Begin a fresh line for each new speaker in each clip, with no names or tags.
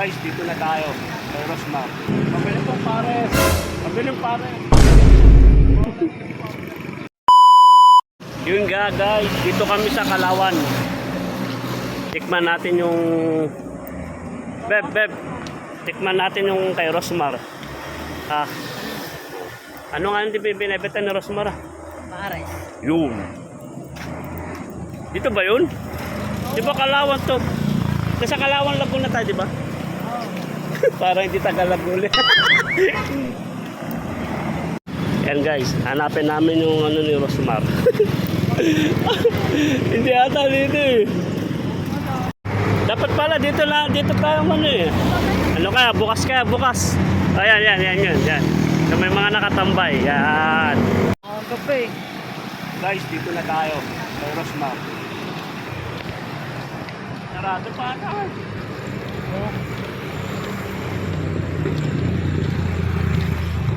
Guys, dito na tayo. Kay Rosmar. Mabiling pong pares. Mabiling pares. Yun nga guys, dito kami sa Kalawan. Tikman natin yung... Beb. Tikman natin yung kay Rosmar. Ano nga hindi binibenta ni Rosmar?
Pares.
Yun. Dito ba yun? Di ba Kalawan to? Nasa Kalawan Laguna tayo, di ba?
Oo.
Para hindi taga-Laguna. Yan guys, hanapin namin yung ano ni Rosmar. Hindi ata dito eh. Dapat pala dito tayo man eh. Ano kaya? Bukas. Ayan. So, may mga nakatambay. Yan.
Kape.
Guys, dito na tayo. Kay Rosmar. Sarado pa ata.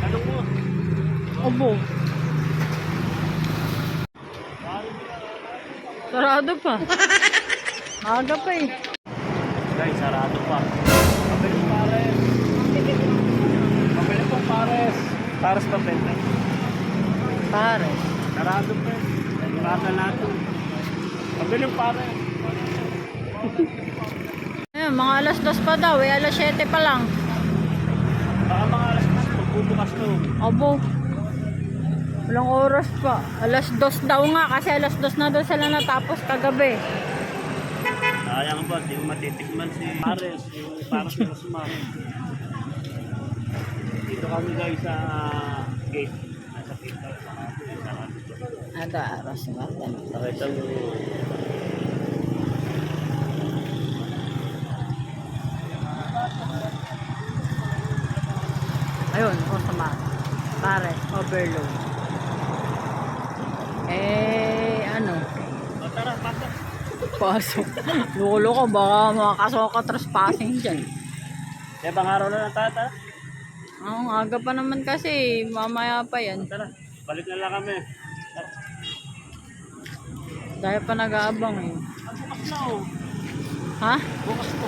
Anong mo?
Obo. Sarado pa. Aga pa eh.
Guys, sarado pa. Mabilis pares. Mabilis pong pares. Pares pa benta.
Pares.
Sarado pa eh. Sarado natin. Mabilis pares.
Ayun, mga alas 2 pa daw eh. Alas 7 pa lang.
Baka mga alas na magbubukas to.
Obo. Walang oras pa. Alas 2 daw nga kasi alas 2 na daw sila natapos kagabi.
Sayang ba, di mo matitikman si Pares, yung Pares ni Rosmar. Dito kami guys sa gate. Nasa gate tayo sa
Ada aras ba?
nakita mo.
Ayun, sama. Pares, overload. Ano?
Tara, pasok.
Pasok. Lulo ko, baka makakaso ka trespassing dyan.
Kaya bang araw na lang tayo, tara.
Ang aga pa naman kasi, mamaya pa yan.
Tara, balik na lang kami. Tara.
Dahil pa nag-aabang eh.
Bukas na oh.
Ha?
Bukas po.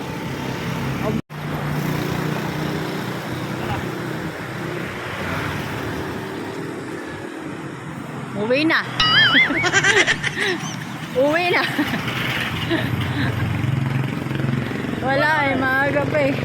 Uwi na. Uwi na. Wala eh, maaga pa eh.